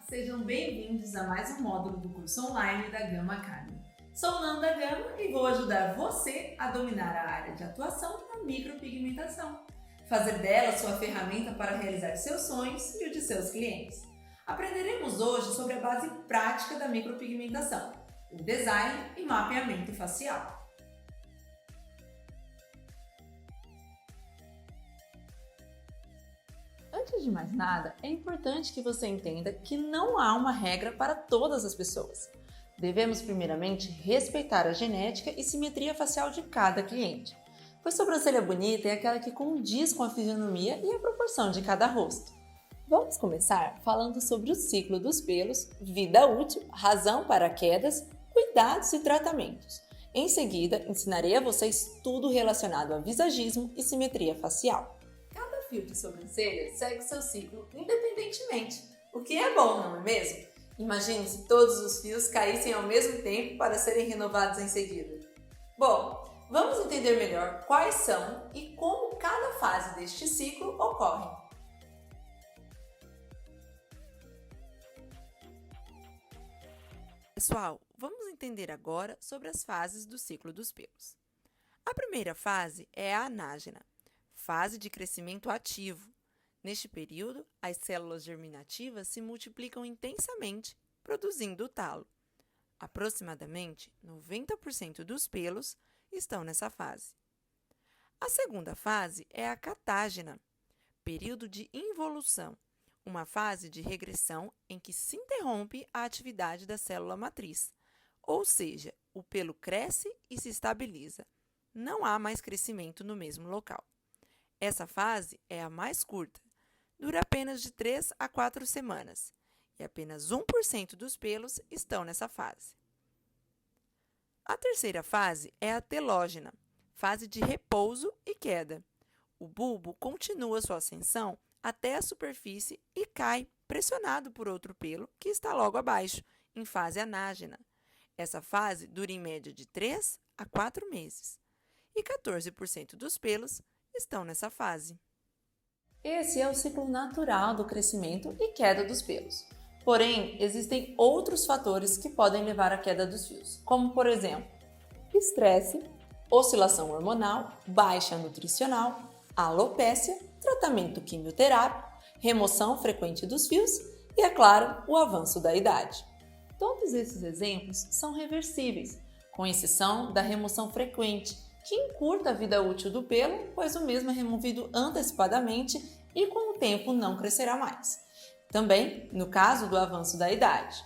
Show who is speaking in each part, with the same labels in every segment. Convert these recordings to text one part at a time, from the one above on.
Speaker 1: Sejam bem-vindos a mais um módulo do curso online da Gama Academy. Sou Nanda Gama e vou ajudar você a dominar a área de atuação da micropigmentação, fazer dela sua ferramenta para realizar seus sonhos e o de seus clientes. Aprenderemos hoje sobre a base prática da micropigmentação, o design e mapeamento facial. Antes de mais nada, é importante que você entenda que não há uma regra para todas as pessoas. Devemos primeiramente respeitar a genética e simetria facial de cada cliente, pois sobrancelha bonita é aquela que condiz com a fisionomia e a proporção de cada rosto. Vamos começar falando sobre o ciclo dos pelos, vida útil, razão para quedas, cuidados e tratamentos. Em seguida, ensinarei a vocês tudo relacionado a visagismo e simetria facial. Cada fio de sobrancelha segue seu ciclo independentemente, o que é bom, não é mesmo? Imagine se todos os fios caíssem ao mesmo tempo para serem renovados em seguida. Bom, vamos entender melhor quais são e como cada fase deste ciclo ocorre. Pessoal, vamos entender agora sobre as fases do ciclo dos pelos. A primeira fase é a anágena, fase de crescimento ativo. Neste período, as células germinativas se multiplicam intensamente, produzindo o talo. Aproximadamente 90% dos pelos estão nessa fase. A segunda fase é a catágena, período de involução, uma fase de regressão em que se interrompe a atividade da célula matriz, ou seja, o pelo cresce e se estabiliza. Não há mais crescimento no mesmo local. Essa fase é a mais curta, dura apenas de 3 a 4 semanas, e apenas 1% dos pelos estão nessa fase. A terceira fase é a telógena, fase de repouso e queda. O bulbo continua sua ascensão até a superfície e cai, pressionado por outro pelo que está logo abaixo, em fase anágena. Essa fase dura em média de 3 a 4 meses, e 14% dos pelos estão nessa fase. Esse é o ciclo natural do crescimento e queda dos pelos. Porém, existem outros fatores que podem levar à queda dos fios, como, por exemplo, estresse, oscilação hormonal, baixa nutricional, alopécia, tratamento quimioterápico, remoção frequente dos fios e, é claro, o avanço da idade. Todos esses exemplos são reversíveis, com exceção da remoção frequente, que encurta a vida útil do pelo, pois o mesmo é removido antecipadamente e com o tempo não crescerá mais. Também no caso do avanço da idade.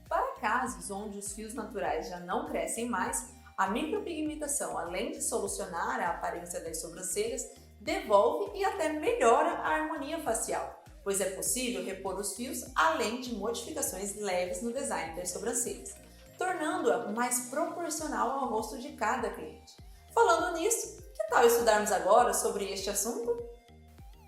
Speaker 1: Para casos onde os fios naturais já não crescem mais, a micropigmentação, além de solucionar a aparência das sobrancelhas, devolve e até melhora a harmonia facial, pois é possível repor os fios além de modificações leves no design das sobrancelhas, tornando-a mais proporcional ao rosto de cada cliente. Falando nisso, que tal estudarmos agora sobre este assunto?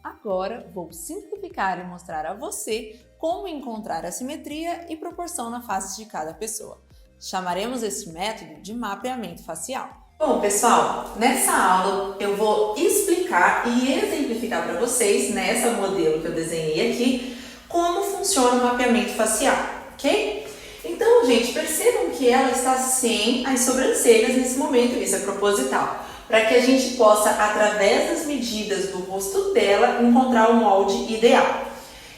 Speaker 1: Agora vou simplificar e mostrar a você como encontrar a simetria e proporção na face de cada pessoa. Chamaremos esse método de mapeamento facial. Bom, pessoal, nessa aula eu vou explicar e exemplificar para vocês, nessa modelo que eu desenhei aqui, como funciona o mapeamento facial, ok? Então, gente, percebam que ela está sem as sobrancelhas nesse momento, isso é proposital, para que a gente possa, através das medidas do rosto dela, encontrar o molde ideal.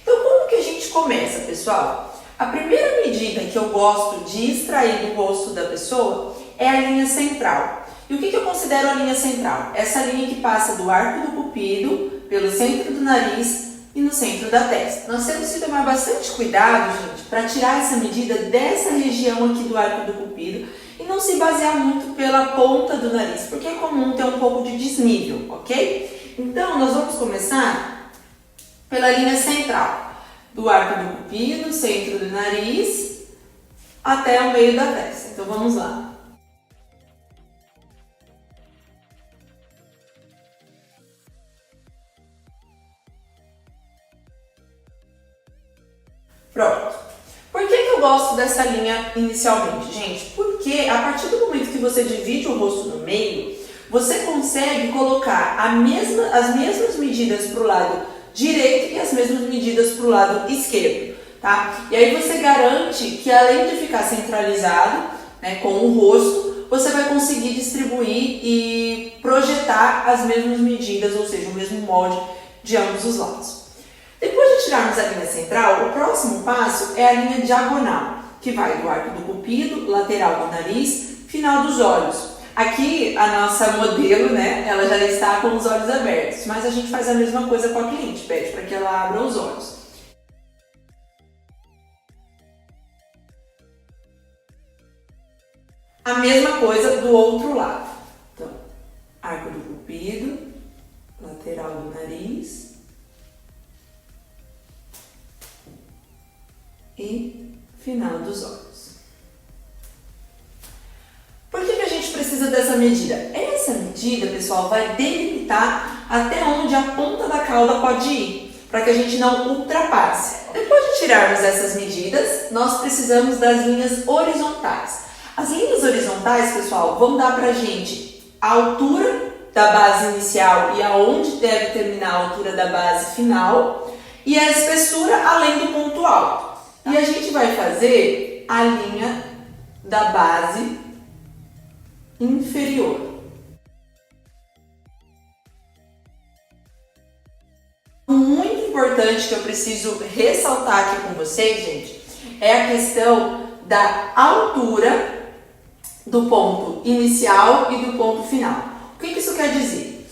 Speaker 1: Então, como que a gente começa, pessoal? A primeira medida que eu gosto de extrair do rosto da pessoa é a linha central. E o que eu considero a linha central? Essa linha que passa do arco do pupido, pelo centro do nariz e no centro da testa. Nós temos que tomar bastante cuidado, gente, para tirar essa medida dessa região aqui do arco do pupido e não se basear muito pela ponta do nariz, porque é comum ter um pouco de desnível, ok? Então, nós vamos começar pela linha central, do arco do pupido, centro do nariz, até o meio da testa. Então, vamos lá. Pronto. Por que eu gosto dessa linha inicialmente, gente? Porque a partir do momento que você divide o rosto no meio, você consegue colocar as mesmas medidas para o lado direito e as mesmas medidas para o lado esquerdo. tá? E aí você garante que além de ficar centralizado, né, com o rosto, você vai conseguir distribuir e projetar as mesmas medidas, ou seja, o mesmo molde de ambos os lados. Depois de tirarmos a linha central, o próximo passo é a linha diagonal, que vai do arco do cupido, lateral do nariz, final dos olhos. Aqui a nossa modelo, né, ela já está com os olhos abertos, mas a gente faz a mesma coisa com a cliente, pede para que ela abra os olhos. A mesma coisa do outro lado. Então, arco do cupido, lateral do nariz e final dos olhos. Por que a gente precisa dessa medida? Essa medida, pessoal, vai delimitar até onde a ponta da cauda pode ir, para que a gente não ultrapasse. Depois de tirarmos essas medidas, nós precisamos das linhas horizontais. As linhas horizontais, pessoal, vão dar pra gente a altura da base inicial e aonde deve terminar a altura da base final e a espessura além do ponto alto. E a gente vai fazer a linha da base inferior. Muito importante que eu preciso ressaltar aqui com vocês, gente, é a questão da altura do ponto inicial e do ponto final. O que isso quer dizer?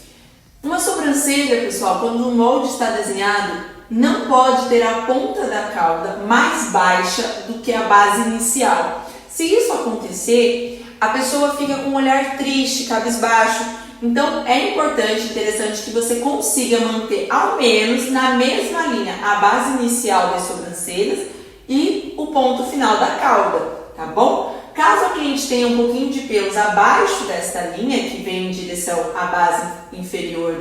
Speaker 1: Uma sobrancelha, pessoal, quando o molde está desenhado, não pode ter a ponta da cauda mais baixa do que a base inicial. Se isso acontecer, a pessoa fica com um olhar triste, cabisbaixo. Então é importante, interessante que você consiga manter ao menos na mesma linha a base inicial das sobrancelhas e o ponto final da cauda, tá bom? Caso a cliente tenha um pouquinho de pelos abaixo desta linha, que vem em direção à base inferior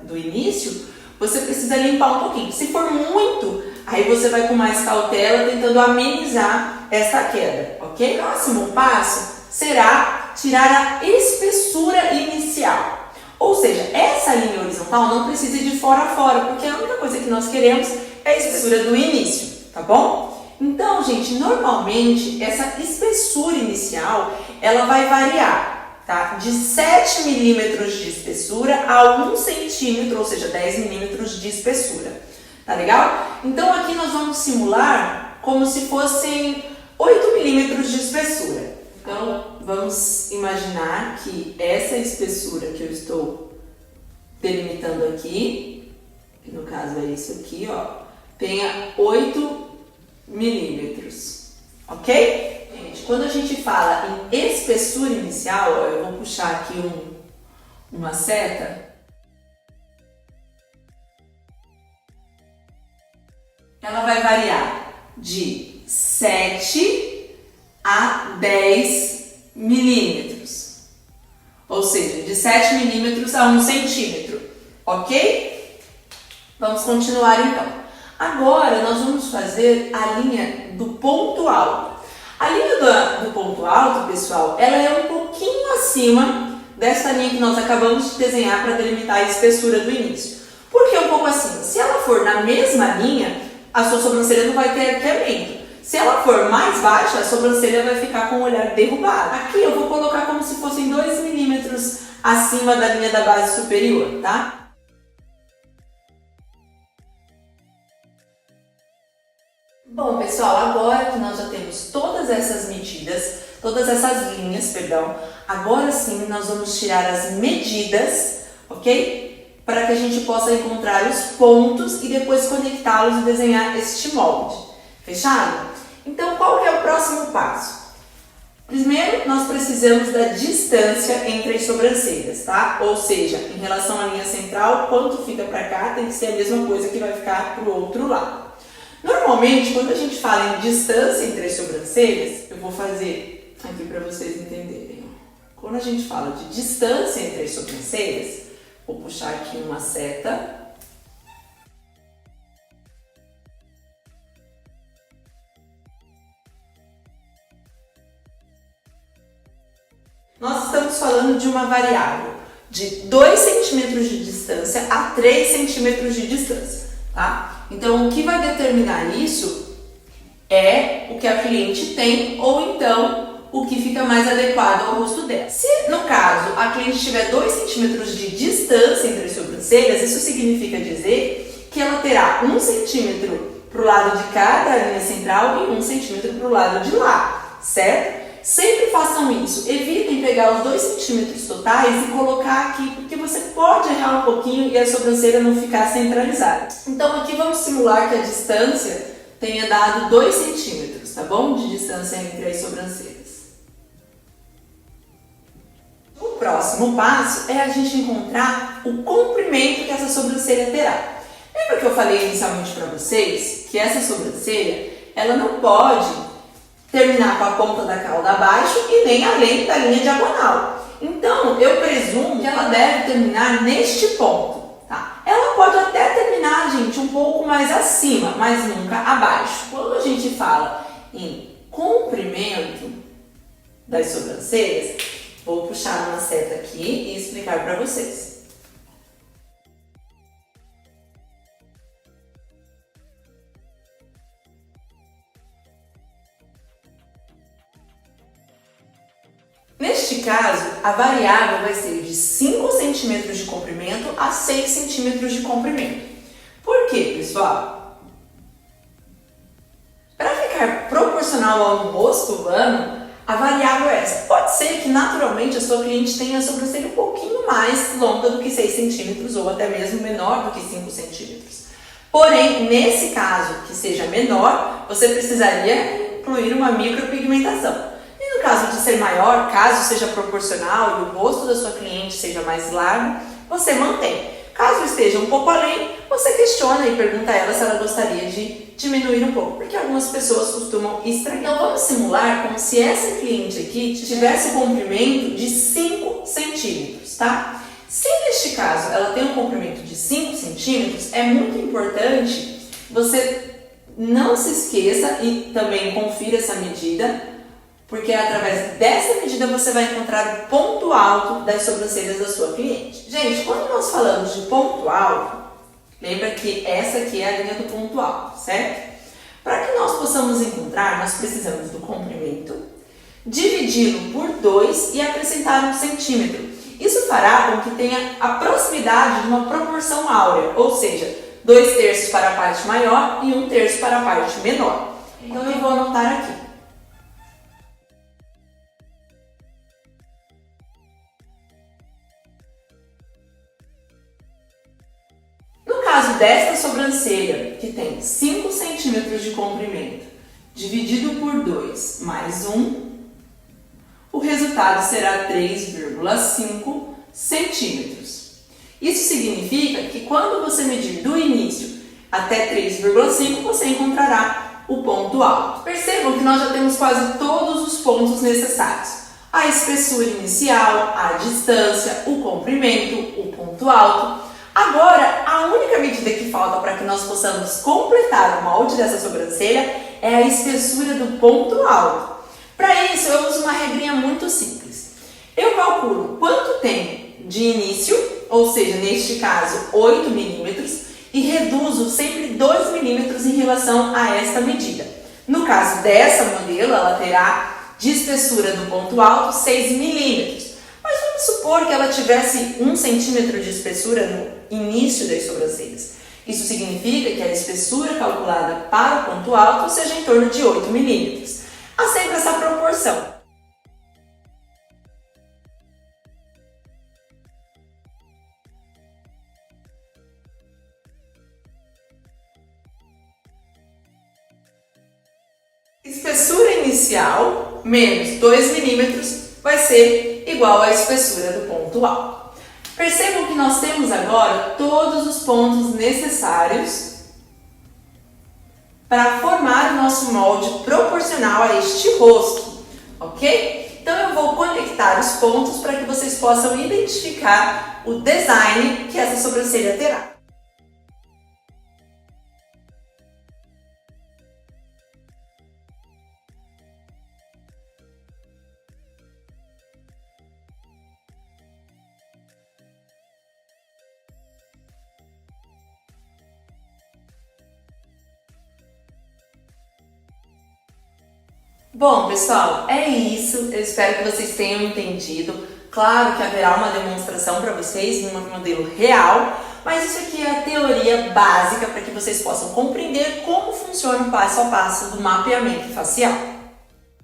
Speaker 1: do início, você precisa limpar um pouquinho. Se for muito, aí você vai com mais cautela, tentando amenizar essa queda, ok? Próximo passo será tirar a espessura inicial. Ou seja, essa linha horizontal não precisa ir de fora a fora, porque a única coisa que nós queremos é a espessura do início, tá bom? Então, gente, normalmente essa espessura inicial, ela vai variar, tá? De 7 milímetros de espessura a 1 centímetro, ou seja, 10 milímetros de espessura, tá legal? Então, aqui nós vamos simular como se fossem 8 milímetros de espessura. Então, vamos imaginar que essa espessura que eu estou delimitando aqui, que no caso é isso aqui, ó, tenha 8 milímetros, ok? Gente, quando a gente fala em espessura inicial, ó, eu vou puxar aqui uma seta. Ela vai variar de 7 a 10 milímetros, ou seja, de 7 milímetros a 1 centímetro, ok? Vamos continuar então. Agora nós vamos fazer a linha do ponto alto. A linha do ponto alto, pessoal, ela é um pouquinho acima dessa linha que nós acabamos de desenhar para delimitar a espessura do início. Por que um pouco acima? Se ela for na mesma linha, a sua sobrancelha não vai ter arqueamento. Se ela for mais baixa, a sobrancelha vai ficar com o olhar derrubado. Aqui eu vou colocar como se fossem 2 milímetros acima da linha da base superior, tá? Bom, pessoal, agora que nós já temos todas essas medidas, todas essas linhas, perdão, agora sim nós vamos tirar as medidas, ok? Para que a gente possa encontrar os pontos e depois conectá-los e desenhar este molde. Fechado? Então, qual que é o próximo passo? Primeiro, nós precisamos da distância entre as sobrancelhas, tá? Ou seja, em relação à linha central, quanto fica para cá tem que ser a mesma coisa que vai ficar para o outro lado. Normalmente, quando a gente fala em distância entre as sobrancelhas, eu vou fazer aqui para vocês entenderem. Quando a gente fala de distância entre as sobrancelhas, vou puxar aqui uma seta. Nós estamos falando de uma variável de 2 centímetros de distância a 3 centímetros de distância, tá? Então, o que vai determinar isso é o que a cliente tem ou então o que fica mais adequado ao rosto dela. Se, no caso, a cliente tiver 2 centímetros de distância entre as sobrancelhas, isso significa dizer que ela terá 1 centímetro para o lado de cá da linha central e 1 centímetro para o lado de lá, certo? Sempre façam isso, evitem pegar os 2 centímetros totais e colocar aqui, porque você pode errar um pouquinho e a sobrancelha não ficar centralizada. Então aqui vamos simular que a distância tenha dado 2 centímetros, tá bom? De distância entre as sobrancelhas. O próximo passo é a gente encontrar o comprimento que essa sobrancelha terá. Lembra que eu falei inicialmente para vocês que essa sobrancelha, ela não pode terminar com a ponta da cauda abaixo e nem além da linha diagonal. Então, eu presumo que ela deve terminar neste ponto, tá? Ela pode até terminar, gente, um pouco mais acima, mas nunca abaixo. Quando a gente fala em comprimento das sobrancelhas, vou puxar uma seta aqui e explicar para vocês. Neste caso, a variável vai ser de 5 centímetros de comprimento a 6 centímetros de comprimento. Por quê, pessoal? Para ficar proporcional ao rosto humano, a variável é essa. Pode ser que naturalmente a sua cliente tenha a sobrancelha um pouquinho mais longa do que 6 centímetros ou até mesmo menor do que 5 centímetros. Porém, nesse caso que seja menor, você precisaria incluir uma micropigmentação. No caso de ser maior, caso seja proporcional e o rosto da sua cliente seja mais largo, você mantém. Caso esteja um pouco além, você questiona e pergunta a ela se ela gostaria de diminuir um pouco, porque algumas pessoas costumam estranhar. Então vamos simular como se essa cliente aqui tivesse um comprimento de 5 centímetros, tá? Se neste caso ela tem um comprimento de 5 centímetros, é muito importante você não se esqueça e também confira essa medida, porque através dessa medida você vai encontrar o ponto alto das sobrancelhas da sua cliente. Gente, quando nós falamos de ponto alto, lembra que essa aqui é a linha do ponto alto, certo? Para que nós possamos encontrar, nós precisamos do comprimento, dividi-lo por 2 e acrescentar 1 centímetro. Isso fará com que tenha a proximidade de uma proporção áurea, ou seja, 2/3 para a parte maior e 1/3 para a parte menor. Então eu vou anotar aqui. No caso desta sobrancelha, que tem 5 centímetros de comprimento, dividido por 2 mais 1, o resultado será 3,5 centímetros. Isso significa que quando você medir do início até 3,5, você encontrará o ponto alto. Percebam que nós já temos quase todos os pontos necessários. A espessura inicial, a distância, o comprimento, o ponto alto. Agora, a única medida que falta para que nós possamos completar o molde dessa sobrancelha é a espessura do ponto alto. Para isso, eu uso uma regrinha muito simples. Eu calculo quanto tem de início, ou seja, neste caso, 8 milímetros, e reduzo sempre 2 milímetros em relação a esta medida. No caso dessa modelo, ela terá de espessura do ponto alto 6 milímetros. Mas vamos supor que ela tivesse 1 centímetro de espessura no início das sobrancelhas. Isso significa que a espessura calculada para o ponto alto seja em torno de 8 milímetros. Há sempre essa proporção. Espessura inicial menos 2 milímetros vai ser igual à espessura do ponto alto. Percebam que nós temos agora todos os pontos necessários para formar o nosso molde proporcional a este rosto, ok? Então eu vou conectar os pontos para que vocês possam identificar o design que essa sobrancelha terá. Bom, pessoal, é isso. Eu espero que vocês tenham entendido. Claro que haverá uma demonstração para vocês em um modelo real, mas isso aqui é a teoria básica para que vocês possam compreender como funciona o passo a passo do mapeamento facial.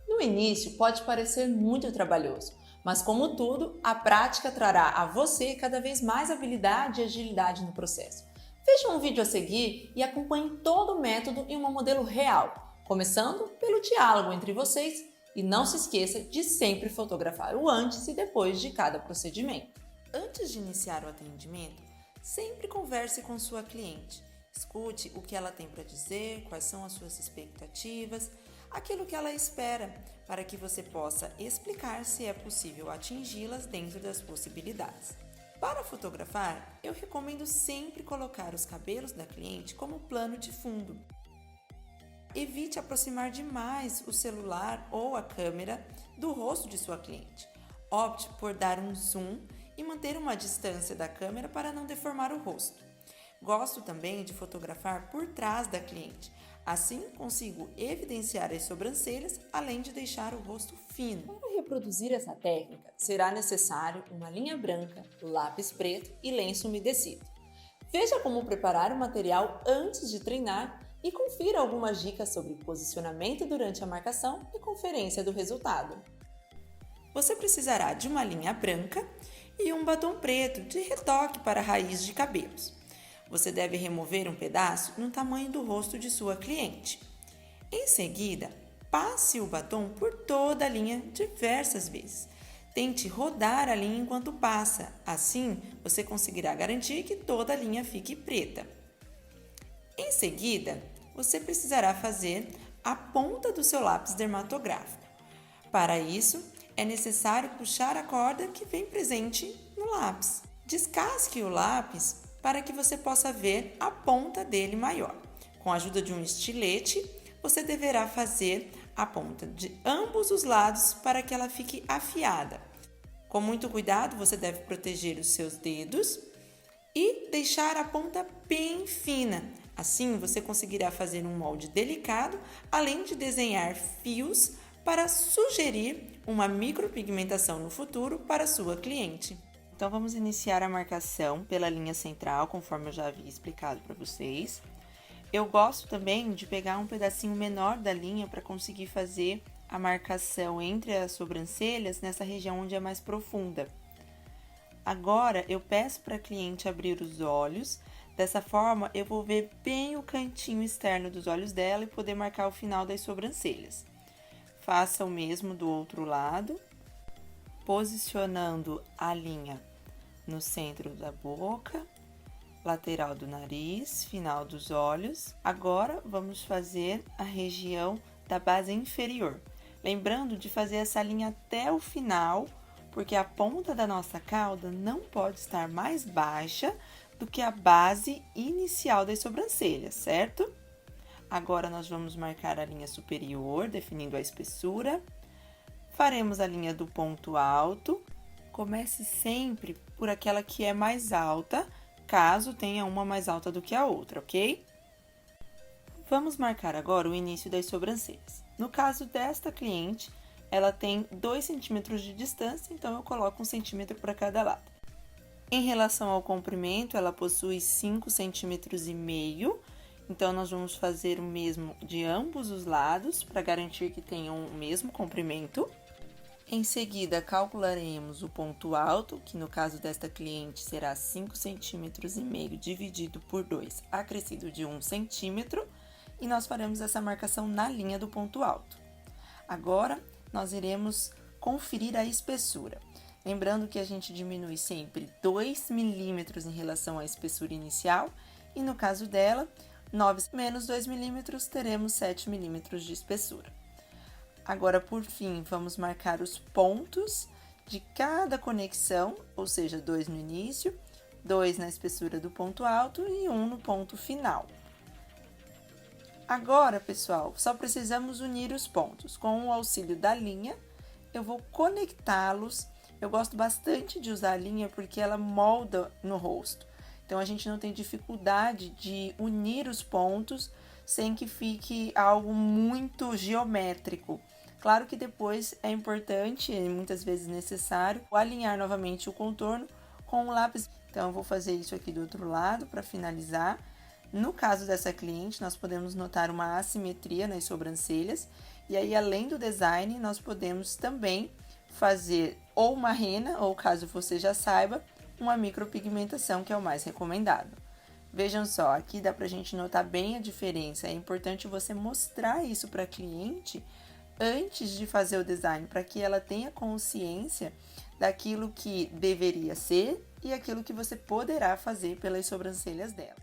Speaker 1: No início pode parecer muito trabalhoso, mas como tudo, a prática trará a você cada vez mais habilidade e agilidade no processo. Veja um vídeo a seguir e acompanhe todo o método em um modelo real, começando pelo diálogo entre vocês. E não se esqueça de sempre fotografar o antes e depois de cada procedimento. Antes de iniciar o atendimento, sempre converse com sua cliente. Escute o que ela tem para dizer, quais são as suas expectativas, aquilo que ela espera, para que você possa explicar se é possível atingi-las dentro das possibilidades. Para fotografar, eu recomendo sempre colocar os cabelos da cliente como plano de fundo. Evite aproximar demais o celular ou a câmera do rosto de sua cliente. Opte por dar um zoom e manter uma distância da câmera para não deformar o rosto. Gosto também de fotografar por trás da cliente. Assim, consigo evidenciar as sobrancelhas, além de deixar o rosto fino. Para reproduzir essa técnica, será necessário uma linha branca, lápis preto e lenço umedecido. Veja como preparar o material antes de treinar e confira algumas dicas sobre posicionamento durante a marcação e conferência do resultado. Você precisará de uma linha branca e um batom preto de retoque para raiz de cabelos. Você deve remover um pedaço no tamanho do rosto de sua cliente. Em seguida, passe o batom por toda a linha diversas vezes. Tente rodar a linha enquanto passa, assim você conseguirá garantir que toda a linha fique preta. Em seguida, você precisará fazer a ponta do seu lápis dermatográfico. Para isso, é necessário puxar a corda que vem presente no lápis. Descasque o lápis para que você possa ver a ponta dele maior. Com a ajuda de um estilete, você deverá fazer a ponta de ambos os lados para que ela fique afiada. Com muito cuidado, você deve proteger os seus dedos e deixar a ponta bem fina. Assim, você conseguirá fazer um molde delicado, além de desenhar fios para sugerir uma micropigmentação no futuro para sua cliente. Então, vamos iniciar a marcação pela linha central, conforme eu já havia explicado para vocês. Eu gosto também de pegar um pedacinho menor da linha para conseguir fazer a marcação entre as sobrancelhas nessa região onde é mais profunda. Agora, eu peço para a cliente abrir os olhos. Dessa forma, eu vou ver bem o cantinho externo dos olhos dela e poder marcar o final das sobrancelhas. Faça o mesmo do outro lado, posicionando a linha no centro da boca, lateral do nariz, final dos olhos. Agora, vamos fazer a região da base inferior. Lembrando de fazer essa linha até o final, porque a ponta da nossa cauda não pode estar mais baixa do que a base inicial das sobrancelhas, certo? Agora, nós vamos marcar a linha superior, definindo a espessura. Faremos a linha do ponto alto. Comece sempre por aquela que é mais alta, caso tenha uma mais alta do que a outra, ok? Vamos marcar agora o início das sobrancelhas. No caso desta cliente, ela tem 2 centímetros de distância, então eu coloco 1 centímetro para cada lado. Em relação ao comprimento, ela possui 5,5 centímetros, então nós vamos fazer o mesmo de ambos os lados para garantir que tenham o mesmo comprimento. Em seguida, calcularemos o ponto alto, que no caso desta cliente será 5,5 centímetros dividido por 2, acrescido de 1 centímetro, e nós faremos essa marcação na linha do ponto alto. Agora, nós iremos conferir a espessura. Lembrando que a gente diminui sempre 2 milímetros em relação à espessura inicial e no caso dela, 9 menos 2 milímetros, teremos 7 milímetros de espessura. Agora, por fim, vamos marcar os pontos de cada conexão, ou seja, 2 no início, 2 na espessura do ponto alto e 1 no ponto final. Agora, pessoal, só precisamos unir os pontos. Com o auxílio da linha, eu vou conectá-los. Eu gosto bastante de usar a linha porque ela molda no rosto. Então, a gente não tem dificuldade de unir os pontos sem que fique algo muito geométrico, Claro que depois é importante e muitas vezes necessário alinhar novamente o contorno com o lápis. Então, eu vou fazer isso aqui do outro lado para finalizar. No caso dessa cliente, nós podemos notar uma assimetria nas sobrancelhas. E aí, além do design, nós podemos também fazer ou uma rena, ou caso você já saiba, uma micropigmentação, que é o mais recomendado. Vejam só, aqui dá pra gente notar bem a diferença. É importante você mostrar isso para a cliente antes de fazer o design, para que ela tenha consciência daquilo que deveria ser e aquilo que você poderá fazer pelas sobrancelhas dela.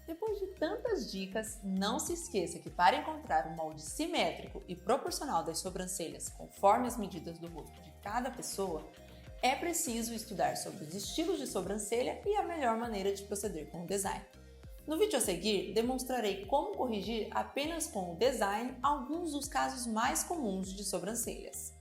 Speaker 2: Depois de tantas dicas, não se esqueça que para encontrar um molde simétrico e proporcional das sobrancelhas conforme as medidas do rosto de cada pessoa, é preciso estudar sobre os estilos de sobrancelha e a melhor maneira de proceder com o design. No vídeo a seguir, demonstrarei como corrigir apenas com o design alguns dos casos mais comuns de sobrancelhas.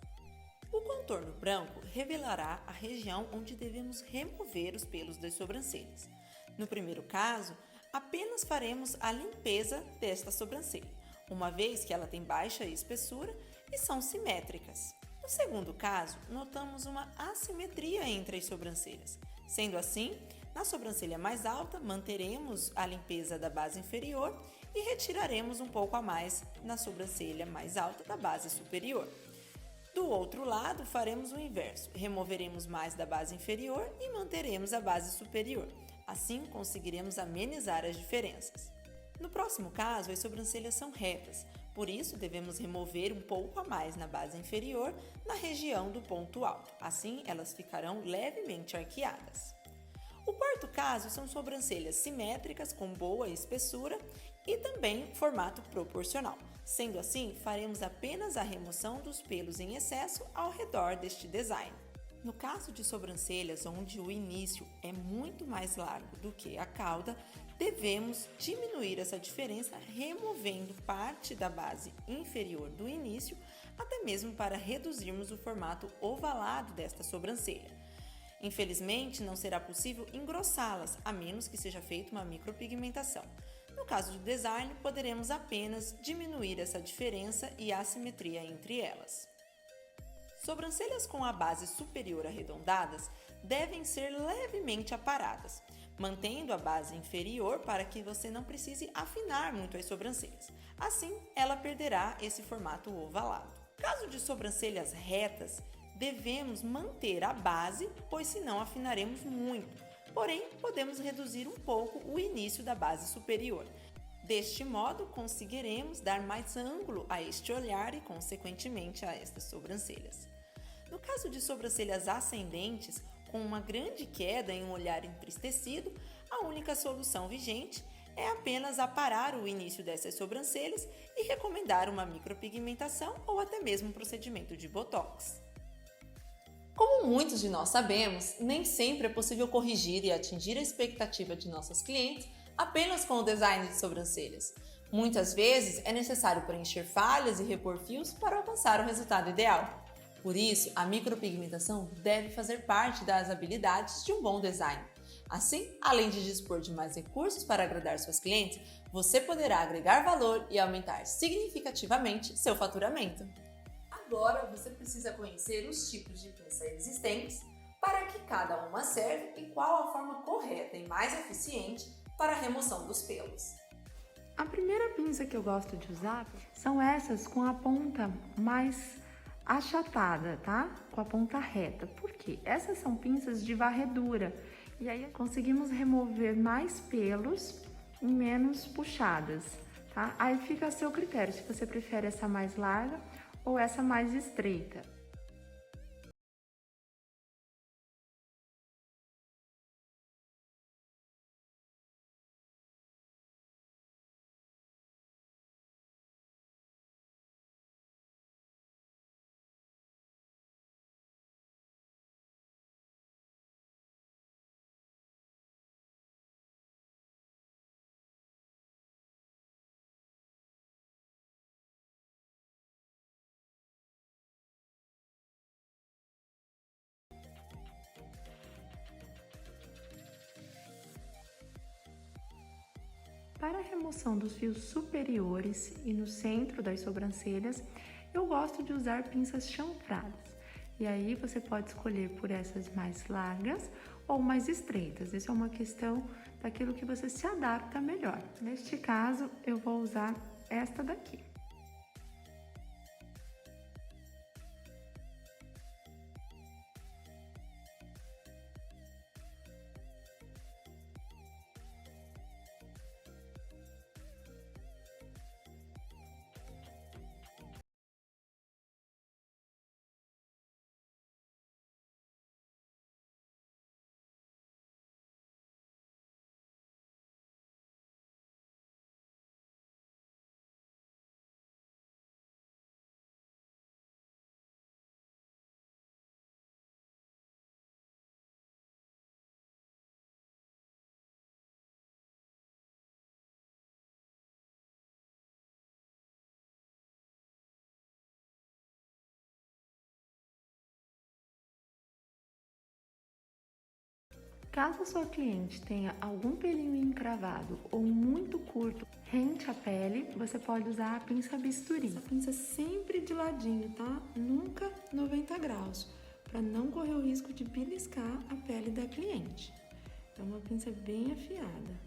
Speaker 1: O contorno branco revelará a região onde devemos remover os pelos das sobrancelhas. No primeiro caso, apenas faremos a limpeza desta sobrancelha, uma vez que ela tem baixa espessura e são simétricas. No segundo caso, notamos uma assimetria entre as sobrancelhas. Sendo assim, na sobrancelha mais alta, manteremos a limpeza da base inferior e retiraremos um pouco a mais na sobrancelha mais alta da base superior. Do outro lado, faremos o inverso. Removeremos mais da base inferior e manteremos a base superior. Assim, conseguiremos amenizar as diferenças. No próximo caso, as sobrancelhas são retas, por isso devemos remover um pouco a mais na base inferior, na região do ponto alto. Assim, elas ficarão levemente arqueadas. O quarto caso são sobrancelhas simétricas com boa espessura e também formato proporcional. Sendo assim, faremos apenas a remoção dos pelos em excesso ao redor deste design. No caso de sobrancelhas onde o início é muito mais largo do que a cauda, devemos diminuir essa diferença removendo parte da base inferior do início, até mesmo para reduzirmos o formato ovalado desta sobrancelha. Infelizmente, não será possível engrossá-las, a menos que seja feita uma micropigmentação. No caso do design, poderemos apenas diminuir essa diferença e assimetria entre elas. Sobrancelhas com a base superior arredondadas devem ser levemente aparadas, mantendo a base inferior para que você não precise afinar muito as sobrancelhas. Assim, ela perderá esse formato ovalado. Caso de sobrancelhas retas, devemos manter a base, pois senão afinaremos muito. Porém, podemos reduzir um pouco o início da base superior. Deste modo, conseguiremos dar mais ângulo a este olhar e, consequentemente, a estas sobrancelhas. No caso de sobrancelhas ascendentes, com uma grande queda em um olhar entristecido, a única solução vigente é apenas aparar o início dessas sobrancelhas e recomendar uma micropigmentação ou até mesmo um procedimento de botox.
Speaker 2: Como muitos de nós sabemos, nem sempre é possível corrigir e atingir a expectativa de nossas clientes apenas com o design de sobrancelhas. Muitas vezes é necessário preencher falhas e repor fios para alcançar o resultado ideal. Por isso, a micropigmentação deve fazer parte das habilidades de um bom design. Assim, além de dispor de mais recursos para agradar seus clientes, você poderá agregar valor e aumentar significativamente seu faturamento. Agora você precisa conhecer os tipos de pinça existentes, para que cada uma serve e qual a forma correta e mais eficiente para a remoção dos pelos.
Speaker 3: A primeira pinça que eu gosto de usar são essas com a ponta mais achatada, tá? Com a ponta reta. Por quê? Essas são pinças de varredura e aí conseguimos remover mais pelos e menos puxadas, tá? Aí fica a seu critério, se você prefere essa mais larga ou essa mais estreita. Para a remoção dos fios superiores e no centro das sobrancelhas, eu gosto de usar pinças chanfradas. E aí você pode escolher por essas mais largas ou mais estreitas. Isso é uma questão daquilo que você se adapta melhor. Neste caso, eu vou usar esta daqui. Caso a sua cliente tenha algum pelinho encravado ou muito curto rente à pele, você pode usar a pinça bisturi. Essa pinça sempre de ladinho, tá? Nunca 90 graus, para não correr o risco de beliscar a pele da cliente. É uma pinça bem afiada.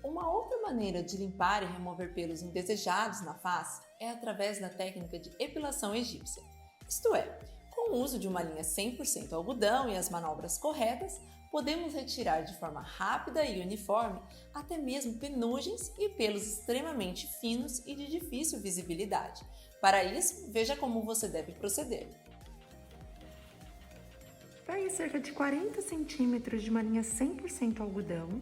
Speaker 2: Uma outra maneira de limpar e remover pelos indesejados na face é através da técnica de epilação egípcia. Isto é, com o uso de uma linha 100% algodão e as manobras corretas, podemos retirar de forma rápida e uniforme até mesmo penugens e pelos extremamente finos e de difícil visibilidade. Para isso, veja como você deve proceder.
Speaker 3: Pegue cerca de 40 centímetros de uma linha 100% algodão.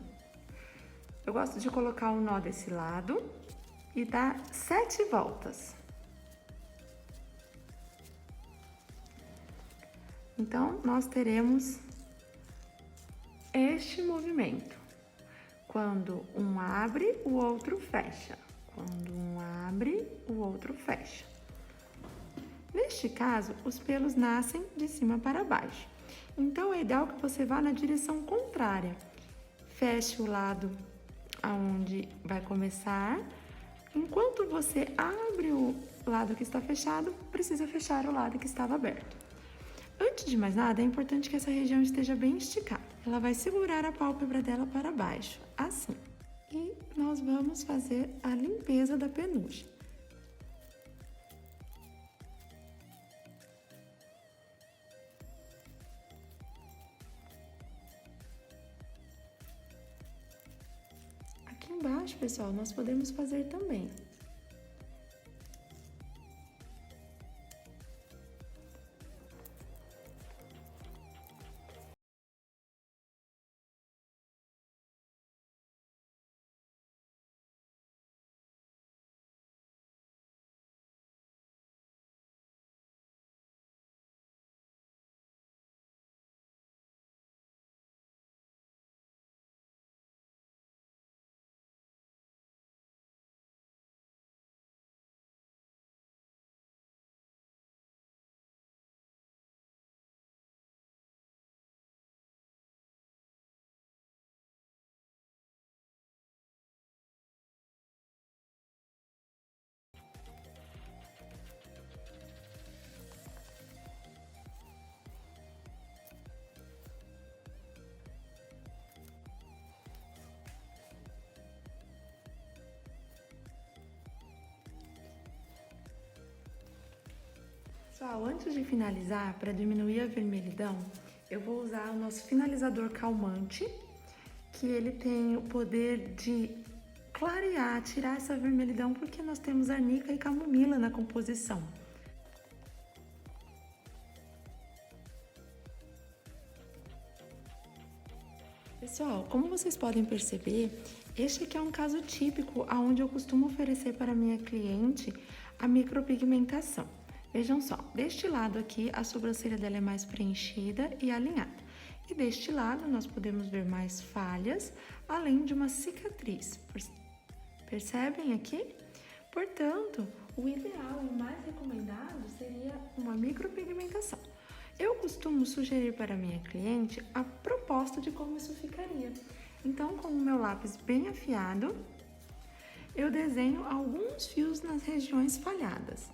Speaker 3: Eu gosto de colocar o nó desse lado e dar 7 voltas. Então, nós teremos este movimento. Quando um abre, o outro fecha. Quando um abre, o outro fecha. Neste caso, os pelos nascem de cima para baixo. Então, é ideal que você vá na direção contrária. Feche o lado aonde vai começar. Enquanto você abre o lado que está fechado, precisa fechar o lado que estava aberto. Antes de mais nada, é importante que essa região esteja bem esticada. Ela vai segurar a pálpebra dela para baixo, assim. E nós vamos fazer a limpeza da penugem. Aqui embaixo, pessoal, nós podemos fazer também. Pessoal, antes de finalizar, para diminuir a vermelhidão, eu vou usar o nosso finalizador calmante, que ele tem o poder de clarear, tirar essa vermelhidão, porque nós temos arnica e camomila na composição. Pessoal, como vocês podem perceber, este aqui é um caso típico onde eu costumo oferecer para minha cliente a micropigmentação. Vejam só, deste lado aqui a sobrancelha dela é mais preenchida e alinhada. E deste lado nós podemos ver mais falhas, além de uma cicatriz. Percebem aqui? Portanto, o ideal e mais recomendado seria uma micropigmentação. Eu costumo sugerir para minha cliente a proposta de como isso ficaria. Então, com o meu lápis bem afiado, eu desenho alguns fios nas regiões falhadas.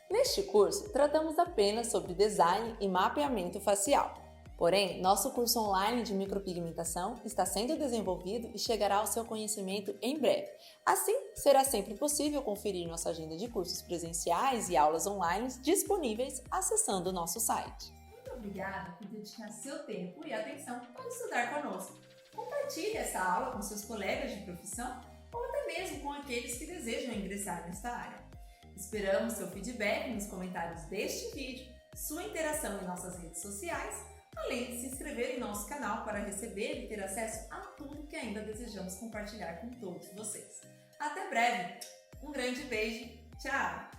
Speaker 2: Neste curso, tratamos apenas sobre design e mapeamento facial. Porém, nosso curso online de micropigmentação está sendo desenvolvido e chegará ao seu conhecimento em breve. Assim, será sempre possível conferir nossa agenda de cursos presenciais e aulas online disponíveis acessando o nosso site. Muito obrigada por dedicar seu tempo e atenção para estudar conosco. Compartilhe essa aula com seus colegas de profissão ou até mesmo com aqueles que desejam ingressar nesta área. Esperamos seu feedback nos comentários deste vídeo, sua interação em nossas redes sociais, além de se inscrever em nosso canal para receber e ter acesso a tudo que ainda desejamos compartilhar com todos vocês. Até breve! Um grande beijo! Tchau!